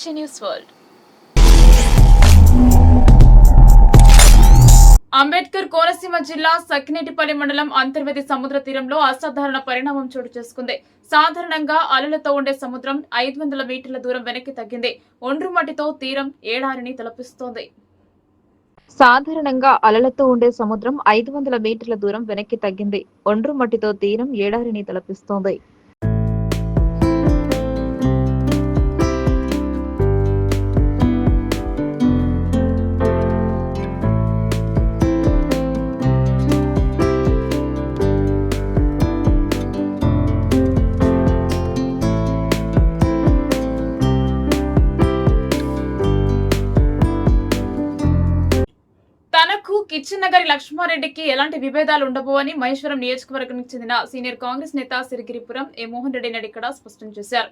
Asia news world. Ambedkar Konaseema జిల్లా సఖినేటిపల్లి మండలం అంతర్వేది సముద్ర తీరంలో అసాధారణ పరిణామం చోటు చేసుకుంది. సాధారణంగా అలలతో ఉండే సముద్రం 500 మీటర్ల దూరం వెనక్కి తగ్గింది. ఒండ్రుమట్టితో తీరం ఏడారిని తలపిస్తోంది. సాధారణంగా అలలతో ఉండే సముద్రం 500 మీటర్ల దూరం వెనక్కి తగ్గింది. ఒండ్రుమట్టితో తీరం ఏడారిని తలపిస్తోంది. తనకు కిచ్చనగరి లక్ష్మారెడ్డికి ఎలాంటి విభేదాలు ఉండబో అని మహేశ్వరం నియోజకవర్గానికి చెందిన సీనియర్ కాంగ్రెస్ నేత సిరిగిరిపురం మోహన్ రెడ్డి నడికడ స్పష్టం చేశారు.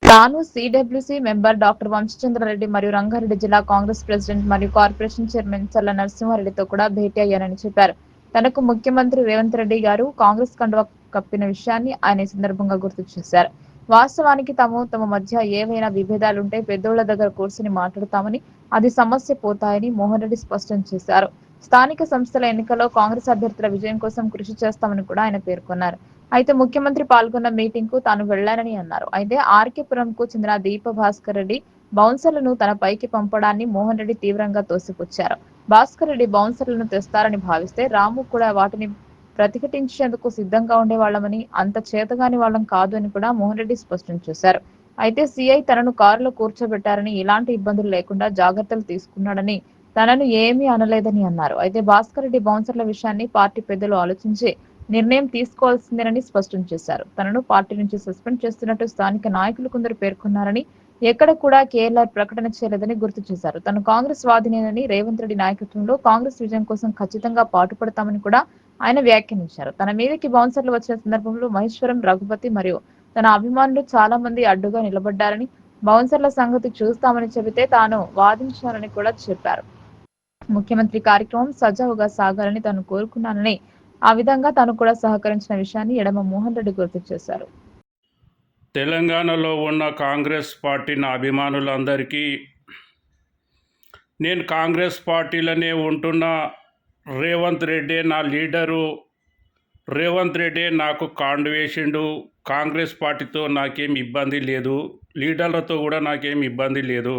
తాను సిడబ్ల్యూసీ మెంబర్ డాక్టర్ వంశచంద్రారెడ్డి మరియు రంగారెడ్డి జిల్లా కాంగ్రెస్ ప్రెసిడెంట్ మరియు కార్పొరేషన్ చైర్మన్ చల్ల నరసింహారెడ్డితో కూడా భేటీ అయ్యానని చెప్పారు. తనకు ముఖ్యమంత్రి రేవంత్ రెడ్డి గారు కాంగ్రెస్ కండువా కప్పిన విషయాన్ని ఆయన ఈ సందర్భంగా గుర్తు చేశారు. వాస్తవానికి తమ మధ్య ఏవైనా విభేదాలుంటే పెద్దోళ్ల దగ్గర కూర్చుని మాట్లాడతామని, అది సమస్య పోతాయని మోహన్ రెడ్డి స్పష్టం చేశారు. స్థానిక సంస్థల ఎన్నికల్లో కాంగ్రెస్ అభ్యర్థుల విజయం కోసం కృషి చేస్తామని కూడా ఆయన పేర్కొన్నారు. అయితే ముఖ్యమంత్రి పాల్గొన్న మీటింగ్ కు తాను వెళ్లానని అన్నారు. అయితే ఆర్కేపురంకు చెందిన దీప భాస్కర్ రెడ్డి బౌన్సర్లను తన పైకి పంపడాన్ని మోహన్ రెడ్డి తీవ్రంగా తోసిపుచ్చారు. భాస్కర్ రెడ్డి బౌన్సర్లను తెస్తారని భావిస్తే రాము కూడా వాటిని ప్రతిఘటించేందుకు సిద్ధంగా ఉండేవాళ్లమని, అంత చేతగాని వాళ్ళం కాదు అని కూడా మోహన్ రెడ్డి స్పష్టం చేశారు. అయితే సీఐ తనను కారులో కూర్చోబెట్టారని, ఇలాంటి ఇబ్బందులు లేకుండా జాగ్రత్తలు తీసుకున్నాడని, తనను ఏమీ అనలేదని అన్నారు. అయితే భాస్కర్ రెడ్డి బౌన్సర్ల విషయాన్ని పార్టీ పెద్దలు ఆలోచించి నిర్ణయం తీసుకోవాల్సిందేనని స్పష్టం చేశారు. తనను పార్టీ నుంచి సస్పెండ్ చేస్తున్నట్టు స్థానిక నాయకులు కొందరు పేర్కొన్నారని, ఎక్కడ కూడా కేఎల్ఆర్ ప్రకటన చేయలేదని గుర్తు చేశారు. తను కాంగ్రెస్ వాదినేనని, రేవంత్ రెడ్డి నాయకత్వంలో కాంగ్రెస్ విజయం కోసం ఖచ్చితంగా పాటుపడతామని కూడా ఆయన వ్యాఖ్యానించారు. తన మీదకి బౌన్సర్లు వచ్చిన సందర్భంలో మహేశ్వరం, రఘుపతి మరియు తన అభిమానులు చాలా మంది అడ్డుగా నిలబడ్డారని, బౌన్సర్ల సంగతి చూస్తామని చెబితే తాను వాదించాలని కూడా చెప్పారు. ముఖ్యమంత్రి కార్యక్రమం సజావుగా సాగాలని తాను కోరుకున్నానని, ఆ విధంగా తాను కూడా సహకరించిన విషయాన్ని ఎడమ మోహన్ రెడ్డి గుర్తు చేశారు. తెలంగాణలో ఉన్న కాంగ్రెస్ పార్టీ నా అభిమానులందరికీ, నేను కాంగ్రెస్ పార్టీలోనే ఉంటున్న రేవంత్ రెడ్డి నా లీడరు, రేవంత్ రెడ్డి నాకు కాండు వేసిండు. కాంగ్రెస్ పార్టీతో నాకేం ఇబ్బంది లేదు, లీడర్లతో కూడా నాకేం ఇబ్బంది లేదు.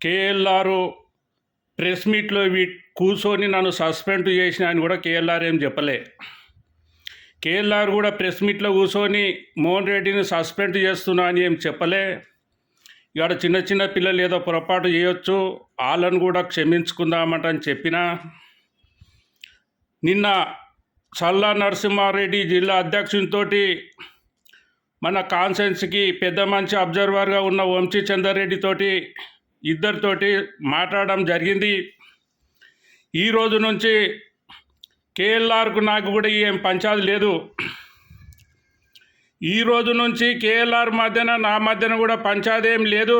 కేఎల్ఆర్ ప్రెస్ మీట్లో కూర్చొని నన్ను సస్పెండ్ చేసిన అని కూడా కేఎల్ఆర్ ఏం చెప్పలే. కేఎల్ఆర్ కూడా ప్రెస్ మీట్లో కూర్చొని మోహన్ రెడ్డిని సస్పెండ్ చేస్తున్నా అని ఏం చెప్పలే. ఇక్కడ చిన్న చిన్న పిల్లలు ఏదో పొరపాటు చేయొచ్చు, వాళ్ళను కూడా క్షమించుకుందామంటని చెప్పిన. నిన్న చల్లా నరసింహారెడ్డి జిల్లా అధ్యక్షునితో మన కాన్సెన్స్కి పెద్ద మంచి అబ్జర్వర్గా ఉన్న వంశీచంద్రారెడ్డితోటి ఇద్దరితోటి మాట్లాడడం జరిగింది. ఈ రోజు నుంచి కేఎల్ఆర్కు నాకు కూడా ఏం పంచాది లేదు. ఈ రోజు నుంచి కేఎల్ఆర్ మధ్యన నా మధ్యన కూడా పంచాదేం లేదు.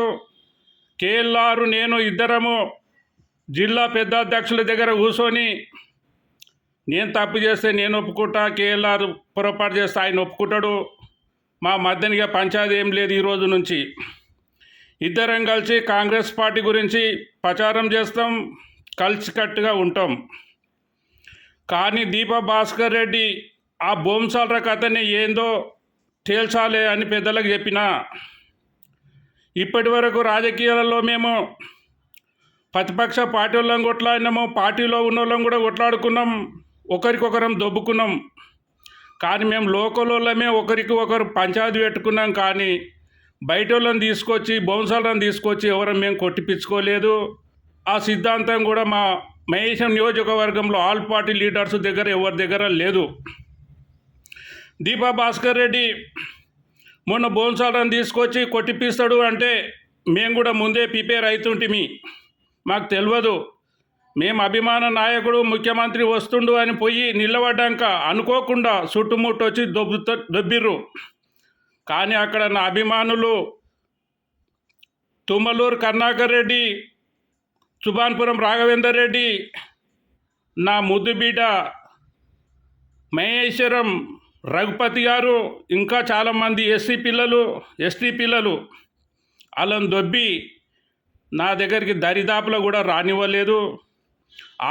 కేఎల్ఆర్ నేను ఇద్దరము జిల్లా పెద్ద అధ్యక్షుల దగ్గర కూర్చొని, నేను తప్పు చేస్తే నేను ఒప్పుకుంటా, కేఎల్ఆర్ పొరపాటు చేస్తే ఆయన ఒప్పుకుంటాడు. మా మధ్యనిగా పంచాది ఏం లేదు. ఈ రోజు నుంచి ఇద్దరం కలిసి కాంగ్రెస్ పార్టీ గురించి ప్రచారం చేస్తాం, కలిసికట్టుగా ఉంటాం. కానీ దీప భాస్కర్ రెడ్డి ఆ బొంసాల కథని ఏందో తేల్చాలి అని పెద్దలకు చెప్పిన. ఇప్పటి వరకు రాజకీయాలలో మేము ప్రతిపక్ష పార్టీ వాళ్ళం కొట్లాడినాము, పార్టీలో ఉన్న వాళ్ళం కూడా కొట్లాడుకున్నాం, ఒకరికొకరం దొబ్బుకున్నాం. కానీ మేము లోకల్ వాళ్ళమే ఒకరికి ఒకరు పంచాయతీ పెట్టుకున్నాం. కానీ బయట వాళ్ళని తీసుకొచ్చి, బౌన్సర్లను తీసుకొచ్చి ఎవరం మేము కొట్టిపించుకోలేదు. ఆ సిద్ధాంతం కూడా మా మహేశం నియోజకవర్గంలో ఆల్ పార్టీ లీడర్స్ దగ్గర ఎవరి దగ్గర లేదు. దీపా భాస్కర్ రెడ్డి మొన్న బౌన్సర్లను తీసుకొచ్చి కొట్టిపిస్తాడు అంటే మేము కూడా ముందే ప్రిపేర్ అవుతుంటిమి. మాకు తెలియదు. మేము అభిమాన నాయకుడు ముఖ్యమంత్రి వస్తుండు అని పోయి నిలబడ్డాక అనుకోకుండా చుట్టుముట్టు వచ్చి దొబ్బిర్రు. కానీ అక్కడ నా అభిమానులు తుమ్మలూరు కరుణాకర్ రెడ్డి, సుభాన్పురం రాఘవేందర్ రెడ్డి, నా ముద్దు బిడ్డ మహేశ్వరం రఘుపతి గారు, ఇంకా చాలామంది ఎస్సీ పిల్లలు, ఎస్టీ పిల్లలు వాళ్ళని దొబ్బి నా దగ్గరికి దరిదాపులో కూడా రానివ్వలేదు.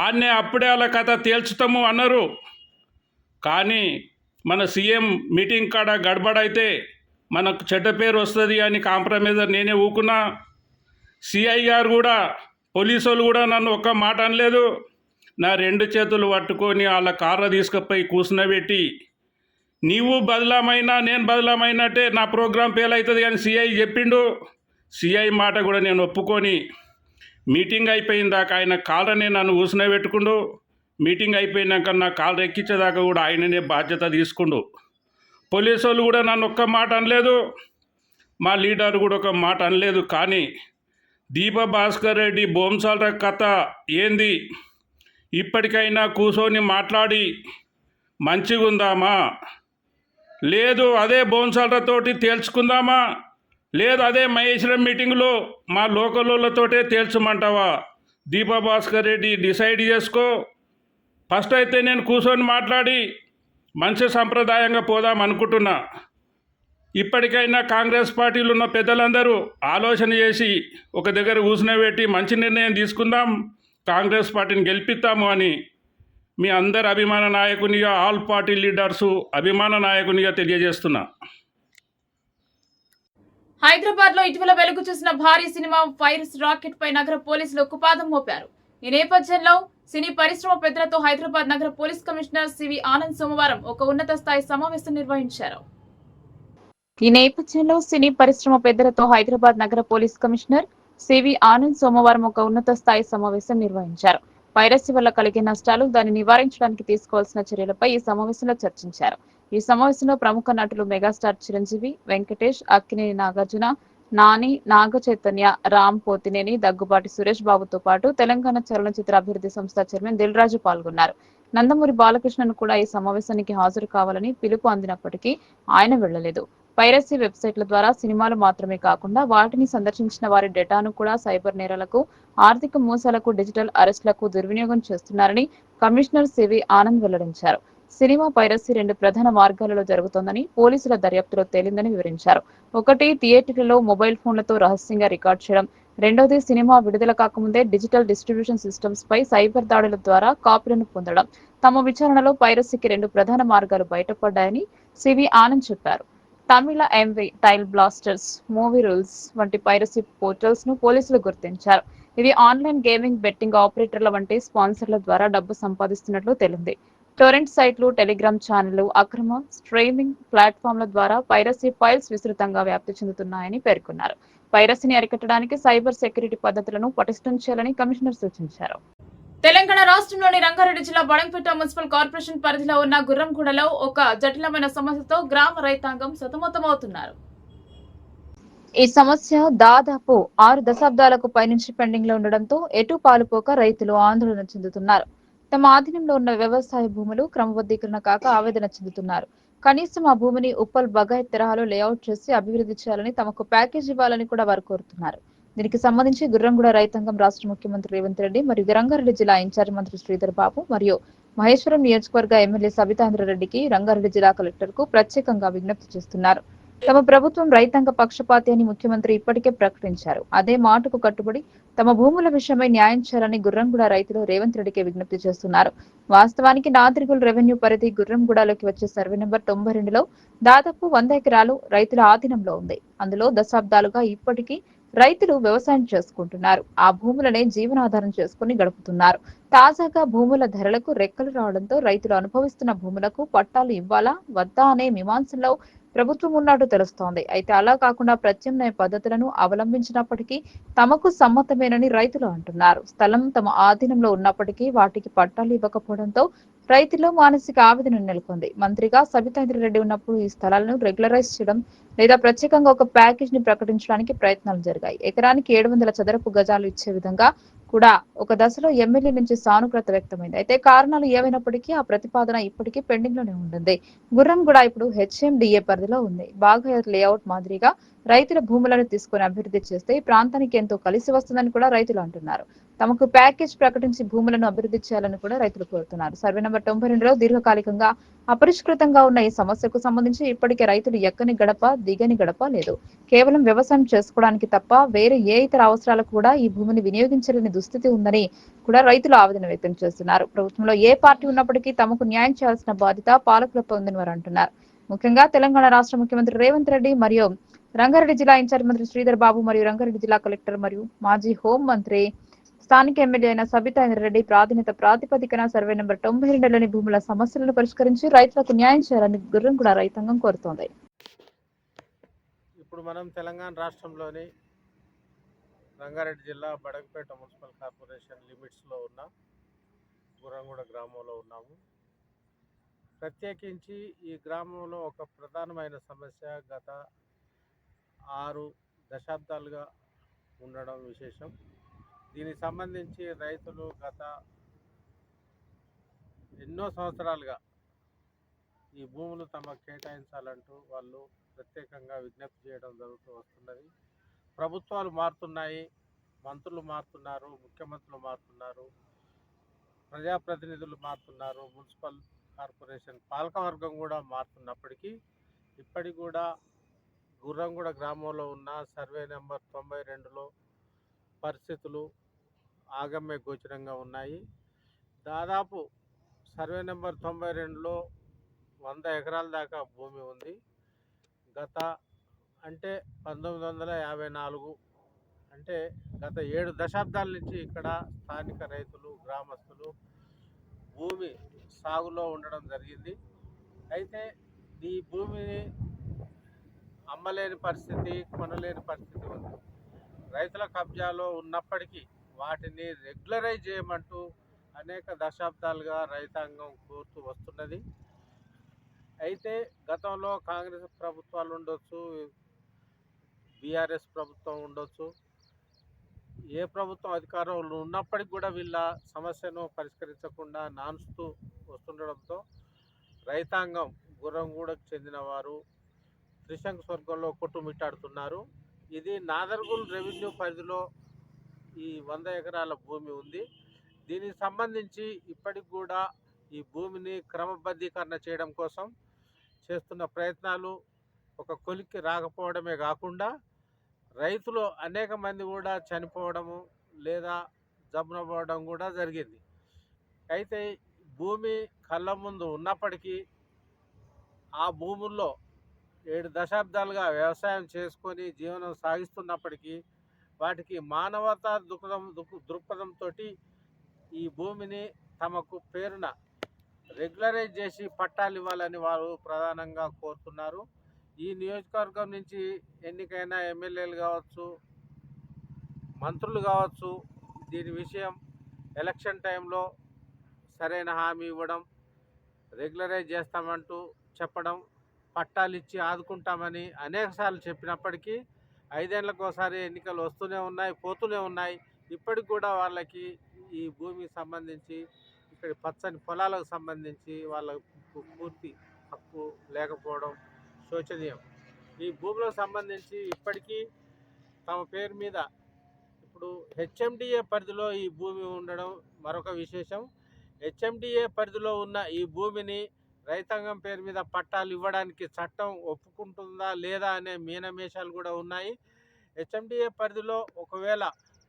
ఆడనే అప్పుడే వాళ్ళ కథ తేల్చుతాము అన్నారు. కానీ మన సీఎం మీటింగ్ కాడ గడబడైతే మనకు చెడ్డ పేరు వస్తుంది అని కాంప్రమైజర్ నేనే ఊకున్నా. సిఐ గారు కూడా పోలీసు వాళ్ళు కూడా నన్ను ఒక్క మాట అనలేదు. నా 2 చేతులు పట్టుకొని వాళ్ళ కార్లో తీసుకుపోయి కూర్చునబెట్టి, నీవు బదలామైనా నేను బదలామైనట్టే నా ప్రోగ్రాం ఫెయిల్ అవుతుంది అని సిఐ చెప్పిండు. సిఐ మాట కూడా నేను ఒప్పుకొని మీటింగ్ అయిపోయిన దాకా ఆయన కాళ్ళనే నన్ను కూర్చునబెట్టుకుండు. మీటింగ్ అయిపోయినాక నా కాళ్ళు ఎక్కించేదాకా కూడా ఆయననే బాధ్యత తీసుకుండు. పోలీసు వాళ్ళు కూడా నన్ను ఒక్క మాట అనలేదు, మా లీడర్ కూడా ఒక మాట అనలేదు. కానీ దీప భాస్కర్ రెడ్డి బోంసాల కథ ఏంది, ఇప్పటికైనా కూర్చొని మాట్లాడి మంచిగా ఉందామా, లేదు అదే బోంసాలతోటి తేల్చుకుందామా, లేదు అదే మహేశ్వరం మీటింగ్లో మా లోకలతోటే తేల్చమంటావా? దీప భాస్కర్ రెడ్డి డిసైడ్ చేసుకో. ఫస్ట్ అయితే నేను కూర్చొని మాట్లాడి మంచి సంప్రదాయంగా పోదాం అనుకుంటున్నా. ఇప్పటికైనా కాంగ్రెస్ పార్టీలో ఉన్న పెద్దలందరూ ఆలోచన చేసి ఒక దగ్గర కూర్చునబెట్టి మంచి నిర్ణయం తీసుకుందాం, కాంగ్రెస్ పార్టీని గెలిపిస్తాము అని మీ అందరి అభిమాన నాయకునిగా, ఆల్ పార్టీ లీడర్సు అభిమాన నాయకునిగా తెలియజేస్తున్నా. హైదరాబాద్ లో ఇటీవల వెలుగు చూసిన భారీ సినిమా వైరస్ రాకెట్ పై నగర పోలీసులు ఉక్కుపాదం మోపారు. ఈ నేపథ్యంలో సినీ పరిశ్రమ పెద్దలతో హైదరాబాద్ నగర పోలీస్ కమిషనర్ సివి ఆనంద్ సోమవారం ఒక ఉన్నత స్థాయి సమావేశం నిర్వహించారు. పైరసీ వల్ల కలిగే నష్టాలు, దాన్ని నివారించడానికి తీసుకోవాల్సిన చర్యలపై ఈ సమావేశంలో చర్చించారు. ఈ సమావేశంలో ప్రముఖ నటులు మెగాస్టార్ చిరంజీవి, వెంకటేష్, అక్కినేని నాగార్జున, నాని, నాగ చైతన్య, రామ్ పోతినేని, దగ్గుబాటి సురేష్ బాబుతో పాటు తెలంగాణ చలనచిత్ర అభివృద్ధి సంస్థ చైర్మన్ దిల్ రాజు పాల్గొన్నారు. నందమూరి బాలకృష్ణను కూడా ఈ సమావేశానికి హాజరు కావాలని పిలుపు అందినప్పటికీ ఆయన వెళ్లలేదు. పైరసీ వెబ్సైట్ల ద్వారా సినిమాలు మాత్రమే కాకుండా వాటిని సందర్శించిన వారి డేటాను కూడా సైబర్ నేరాలకు, ఆర్థిక మోసాలకు, డిజిటల్ అరెస్టులకు దుర్వినియోగం చేస్తున్నారని కమిషనర్ సివి ఆనంద్ వెల్లడించారు. సినిమా పైరసీ 2 ప్రధాన మార్గాలలో జరుగుతోందని పోలీసుల దర్యాప్తులో తేలిందని వివరించారు. ఒకటి, థియేటర్లలో మొబైల్ ఫోన్లతో రహస్యంగా రికార్డ్ చేయడం. రెండోది, సినిమా విడుదల కాకముందే డిజిటల్ డిస్ట్రిబ్యూషన్ సిస్టమ్స్ పై సైబర్ దాడుల ద్వారా కాపీలను పొందడం. తమ విచారణలో పైరసీకి 2 ప్రధాన మార్గాలు బయటపడ్డాయని సివి ఆనంద్ చెప్పారు. తమిళ ఎంవి, టైల్ బ్లాస్టర్స్, మూవీ రూల్స్ వంటి పైరసీ పోర్టల్స్ ను పోలీసులు గుర్తించారు. ఇవి ఆన్లైన్ గేమింగ్, బెట్టింగ్ ఆపరేటర్ల వంటి స్పాన్సర్ల ద్వారా డబ్బు సంపాదిస్తున్నట్లు తేలింది. టొరెంట్ సైట్లు, టెలిగ్రామ్ ఛానళ్లు, అక్రమ స్ట్రీమింగ్ ప్లాట్ఫామ్ల ద్వారా పైరసీ ఫైల్స్ విస్తృతంగా వ్యాప్తి చెందుతున్నాయని పేర్కొన్నారు. పైరసీని అరికట్టడానికి సైబర్ సెక్యూరిటీ పద్ధతులను పటిష్టం చేయాలని కమిషనర్ సూచించారు. తెలంగాణ రాష్ట్రంలోని రంగారెడ్డి జిల్లా బడంపేట మున్సిపల్ కార్పొరేషన్ పరిధిలో ఉన్న గుర్రంగూడలో ఒక జటిలమైన సమస్యతో గ్రామ రైతాంగం సతమతమవుతున్నారు. ఈ సమస్య దాదాపు 6 దశాబ్దాలకు పైనుంచి పెండింగ్ లో ఉండడంతో ఎటు పాలుపోక రైతులు ఆందోళన చెందుతున్నారు. తమ ఆధీనంలో ఉన్న వ్యవసాయ భూములు క్రమబద్ధీకరణ కాక ఆవేదన చెందుతున్నారు. కనీసం ఆ భూమిని ఉప్పల్ బగాయత్ తరహాలో లేఅవుట్ చేసి అభివృద్ధి చేయాలని, తమకు ప్యాకేజ్ ఇవ్వాలని కూడా వారు కోరుతున్నారు. దీనికి సంబంధించి గుర్రంగూడ రైతాంగం రాష్ట్ర ముఖ్యమంత్రి రేవంత్ రెడ్డి మరియు రంగారెడ్డి జిల్లా ఇన్ఛార్జ్ మంత్రి శ్రీధర్ బాబు మరియు మహేశ్వరం నియోజకవర్గ ఎమ్మెల్యే సబితాంధ్రరెడ్డికి రంగారెడ్డి జిల్లా కలెక్టర్ కు ప్రత్యేకంగా విజ్ఞప్తి చేస్తున్నారు. తమ ప్రభుత్వం రైతాంగ పక్షపాతి అని ముఖ్యమంత్రి ఇప్పటికే ప్రకటించారు. అదే మాటకు కట్టుబడి తమ భూముల విషయమై న్యాయం చేయాలని గుర్రంగూడ రైతులు రేవంత్ రెడ్డికి విజ్ఞప్తి చేస్తున్నారు. వాస్తవానికి నాదిరిగుల్ రెవెన్యూ పరిధి గుర్రంగూడలోకి వచ్చే సర్వే నెంబర్ 92లో దాదాపు 100 ఎకరాలు రైతుల ఆధీనంలో ఉంది. అందులో దశాబ్దాలుగా ఇప్పటికీ రైతులు వ్యవసాయం చేసుకుంటున్నారు. ఆ భూములనే జీవనాధారం చేసుకుని గడుపుతున్నారు. తాజాగా భూముల ధరలకు రెక్కలు రావడంతో రైతులు అనుభవిస్తున్న భూములకు పట్టాలు ఇవ్వాలా వద్దా అనే మీమాంసలో ప్రభుత్వం ఉన్నట్టు తెలుస్తోంది. అయితే అలా కాకుండా ప్రత్యామ్నాయ పద్ధతులను అవలంబించినప్పటికీ తమకు సమ్మతమేనని రైతులు అంటున్నారు. స్థలం తమ ఆధీనంలో ఉన్నప్పటికీ వాటికి పట్టాలు ఇవ్వకపోవడంతో రైతుల్లో మానసిక ఆవేదన నెలకొంది. మంత్రిగా సబితాంద్రెడ్డి ఉన్నప్పుడు ఈ స్థలాలను రెగ్యులరైజ్ చేయడం లేదా ప్రత్యేకంగా ఒక ప్యాకేజ్ ని ప్రకటించడానికి ప్రయత్నాలు జరిగాయి. ఎకరానికి 700 చదరపు గజాలు ఇచ్చే విధంగా కూడా ఒక దశలో ఎమ్మెల్యే నుంచి సానుకూలత వ్యక్తమైంది. అయితే కారణాలు ఏమైనప్పటికీ ఆ ప్రతిపాదన ఇప్పటికీ పెండింగ్ లోనే ఉంటుంది. గుర్రంగూడ ఇప్పుడు హెచ్ఎండిఏ పరిధిలో ఉంది. బాగాయత్ లేఅవుట్ మాదిరిగా రైతుల భూములను తీసుకుని అభివృద్ధి చేస్తే ఈ ప్రాంతానికి ఎంతో కలిసి వస్తుందని కూడా రైతులు అంటున్నారు. తమకు ప్యాకేజ్ ప్రకటించి భూములను అభివృద్ధి చేయాలని కూడా రైతులు కోరుతున్నారు. సర్వే నంబర్ 92లో దీర్ఘకాలికంగా అపరిష్కృతంగా ఉన్న ఈ సమస్యకు సంబంధించి ఇప్పటికే రైతులు ఎక్కని గడప దిగని గడప లేదు. కేవలం వ్యవసాయం చేసుకోవడానికి తప్ప వేరే ఏ ఇతర అవసరాలకు కూడా ఈ భూమిని వినియోగించలేని దుస్థితి ఉందని కూడా రైతులు ఆవేదన వ్యక్తం చేస్తున్నారు. ప్రభుత్వంలో ఏ పార్టీ ఉన్నప్పటికీ తమకు న్యాయం చేయాల్సిన బాధ్యత పాలకులపై ఉందని వారు అంటున్నారు. ముఖ్యంగా తెలంగాణ రాష్ట్ర ముఖ్యమంత్రి రేవంత్ రెడ్డి మరియు రంగారెడ్డి జిల్లా ఇన్ఛార్జ్ మంత్రి శ్రీధర్ బాబు మరియు రంగారెడ్డి జిల్లా కలెక్టర్ మరియు మాజీ హోం మంత్రి స్థానిక ఎమ్మెల్యే అయిన సబితా ఇంద్రారెడ్డి ప్రాతిపదికన సర్వే నెంబర్ 92లోని భూముల సమస్యలను పరిష్కరించి రైతులకు న్యాయం చేయాలని గుర్రంగూడ రైతాంగం కోరుతోంది. ఇప్పుడు మనం తెలంగాణ రాష్ట్రంలోని రంగారెడ్డి జిల్లా బడగపేట మున్సిపల్ కార్పొరేషన్ లిమిట్స్లో ఉన్న గుర్రంగూడ గ్రామంలో ఉన్నాము. ప్రత్యేకించి ఈ గ్రామంలో ఒక ప్రధానమైన సమస్య గత 6 దశాబ్దాలుగా ఉండడం విశేషం. దీనికి సంబంధించి రైతులు గత ఎన్నో సంవత్సరాలుగా ఈ భూములు తమకు కేటాయించాలంటూ వాళ్ళు ప్రత్యేకంగా విజ్ఞప్తి చేయడం జరుగుతూ వస్తున్నది. ప్రభుత్వాలు మారుతున్నాయి, మంత్రులు మారుతున్నారు, ముఖ్యమంత్రులు మారుతున్నారు, ప్రజాప్రతినిధులు మారుతున్నారు, మున్సిపల్ కార్పొరేషన్ పాలకవర్గం కూడా మారుతున్నప్పటికీ ఇప్పటికి కూడా గుర్రంగూడ గ్రామంలో ఉన్న సర్వే నెంబర్ 92లో పరిస్థితులు ఆగమ్య గోచరంగా ఉన్నాయి. దాదాపు సర్వే నెంబర్ 92లో 100 ఎకరాల దాకా భూమి ఉంది. గత 1954 అంటే గత 7 దశాబ్దాల నుంచి ఇక్కడ స్థానిక రైతులు, గ్రామస్తులు భూమి సాగులో ఉండడం జరిగింది. అయితే ఈ భూమిని అమ్మలేని పరిస్థితి, కొనలేని పరిస్థితి ఉంది. రైతుల కబ్జాలో ఉన్నప్పటికీ వాటిని రెగ్యులరైజ్ చేయమంటూ అనేక దశాబ్దాలుగా రైతాంగం కోరుతూ వస్తున్నది. అయితే గతంలో కాంగ్రెస్ ప్రభుత్వాలు ఉండొచ్చు, బీఆర్ఎస్ ప్రభుత్వం ఉండొచ్చు, ఏ ప్రభుత్వం అధికారంలో ఉన్నప్పటికీ కూడా వీళ్ళ సమస్యను పరిష్కరించకుండా నాన్స్తూ వస్తుండడంతో రైతాంగం గుర్రంగూడకు చెందిన వారు త్రిశంకు స్వర్గంలో కొట్టుమిట్టాడుతున్నారు. ఇది నాదర్గుల్ రెవెన్యూ పరిధిలో ఈ 100 ఎకరాల భూమి ఉంది. దీనికి సంబంధించి ఇప్పటికి కూడా ఈ భూమిని క్రమబద్ధీకరణ చేయడం కోసం చేస్తున్న ప్రయత్నాలు ఒక కొలిక్కి రాకపోవడమే కాకుండా రైతులు అనేక మంది కూడా చనిపోవడము లేదా జబ్బునపోవడం కూడా జరిగింది. అయితే భూమి కళ్ళ ముందు ఉన్నప్పటికీ ఆ భూముల్లో 7 దశాబ్దాలుగా వ్యవసాయం చేసుకొని జీవనం సాగిస్తున్నప్పటికీ వాటికి మానవతా దృక్పథంతో ఈ భూమిని తమకు పేరున రెగ్యులరైజ్ చేసి పట్టాలు ఇవ్వాలని వారు ప్రధానంగా కోరుతున్నారు. ఈ నియోజకవర్గం నుంచి ఎన్నికైన ఎమ్మెల్యేలు కావచ్చు, మంత్రులు కావచ్చు, దీని విషయం ఎలక్షన్ టైంలో సరైన హామీ ఇవ్వడం, రెగ్యులరైజ్ చేస్తామంటూ చెప్పడం, పట్టాలు ఇచ్చి ఆదుకుంటామని అనేకసార్లు చెప్పినప్పటికీ 5 ఏళ్లకు ఒకసారి ఎన్నికలు వస్తూనే ఉన్నాయి, పోతూనే ఉన్నాయి. ఇప్పటికి కూడా వాళ్ళకి ఈ భూమికి సంబంధించి, ఇక్కడ పచ్చని పొలాలకు సంబంధించి వాళ్ళకు పూర్తి హక్కు లేకపోవడం శోచనీయం. ఈ భూములకు సంబంధించి ఇప్పటికీ తమ పేరు మీద ఇప్పుడు హెచ్ఎండిఏ పరిధిలో ఈ భూమి ఉండడం మరొక విశేషం. హెచ్ఎండిఏ పరిధిలో ఉన్న ఈ భూమిని రైతాంగం పేరు మీద పట్టాలు ఇవ్వడానికి చట్టం ఒప్పుకుంటుందా లేదా అనే మీనమేషాలు కూడా ఉన్నాయి. హెచ్ఎండిఏ పరిధిలో ఒకవేళ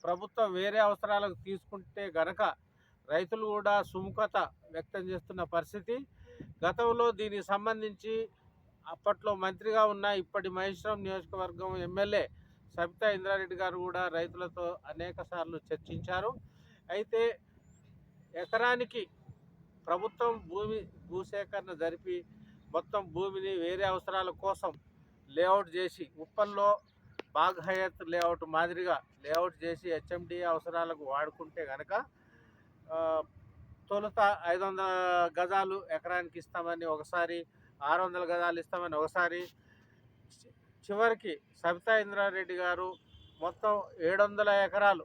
ప్రభుత్వం వేరే అవసరాలకు తీసుకుంటే గనక రైతులు కూడా సుముఖత వ్యక్తం చేస్తున్న పరిస్థితి. గతంలో దీనికి సంబంధించి అప్పట్లో మంత్రిగా ఉన్న ఇప్పటి మహేశ్వరం నియోజకవర్గం ఎమ్మెల్యే సబితా ఇంద్రారెడ్డి గారు కూడా రైతులతో అనేక సార్లు చర్చించారు. అయితే ఎకరానికి ప్రభుత్వం భూసేకరణ జరిపి మొత్తం భూమిని వేరే అవసరాల కోసం లేఅవుట్ చేసి ఉప్పల్లో బాగ్ హయత్ లేఅవుట్ మాదిరిగా లేఅవుట్ చేసి హెచ్ఎండిఏ అవసరాలకు వాడుకుంటే కనుక తొలుత 500 గజాలు ఎకరానికి ఇస్తామని ఒకసారి, 600 గజాలు ఇస్తామని ఒకసారి, చివరికి సబితా ఇంద్రారెడ్డి గారు మొత్తం 700 ఎకరాలు,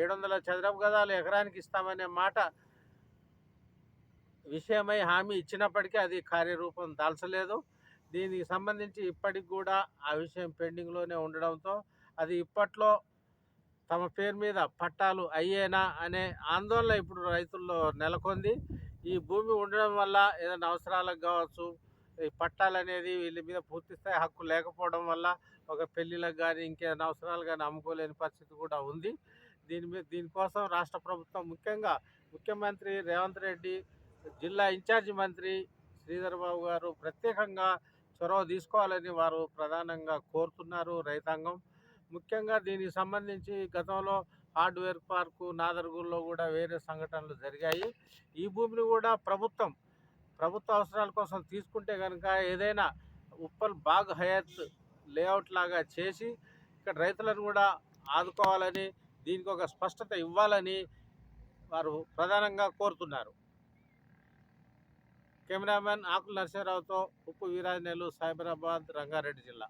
700 చదరపు గజాలు ఎకరానికి ఇస్తామనే మాట విషయమై హామీ ఇచ్చినప్పటికీ అది కార్యరూపం దాల్చలేదు. దీనికి సంబంధించి ఇప్పటికి కూడా ఆ విషయం పెండింగ్లోనే ఉండడంతో అది ఇప్పట్లో తమ పేరు మీద పట్టాలు అయ్యేనా అనే ఆందోళన ఇప్పుడు రైతుల్లో నెలకొంది. ఈ భూమి ఉండడం వల్ల ఏదైనా అవసరాలకు కావచ్చు, ఈ పట్టాలు అనేది వీళ్ళ మీద పూర్తి స్థాయి హక్కు లేకపోవడం వల్ల ఒక పెళ్ళిళ్ళకు కానీ ఇంకేదైనా అవసరాలు కానీ అమ్ముకోలేని పరిస్థితి కూడా ఉంది. దీనికోసం రాష్ట్ర ప్రభుత్వం ముఖ్యంగా ముఖ్యమంత్రి రేవంత్ రెడ్డి, జిల్లా ఇన్ఛార్జి మంత్రి శ్రీధర్ బాబు గారు ప్రత్యేకంగా చొరవ తీసుకోవాలని వారు ప్రధానంగా కోరుతున్నారు రైతాంగం. ముఖ్యంగా దీనికి సంబంధించి గతంలో హార్డ్వేర్ పార్కు నాదర్గూల్లో కూడా వేరే సంఘటనలు జరిగాయి. ఈ భూమిని కూడా ప్రభుత్వ అవసరాల కోసం తీసుకుంటే కనుక ఏదైనా ఉప్పల్ బాగ్ హయాత్ లేఅవుట్ లాగా చేసి ఇక్కడ రైతులను కూడా ఆదుకోవాలని, దీనికి ఒక స్పష్టత ఇవ్వాలని వారు ప్రధానంగా కోరుతున్నారు. కెమెరామెన్ ఆకుల నరసింహరావుతో ఉప్పు వీరాజనేలు, సైబరాబాద్, రంగారెడ్డి జిల్లా.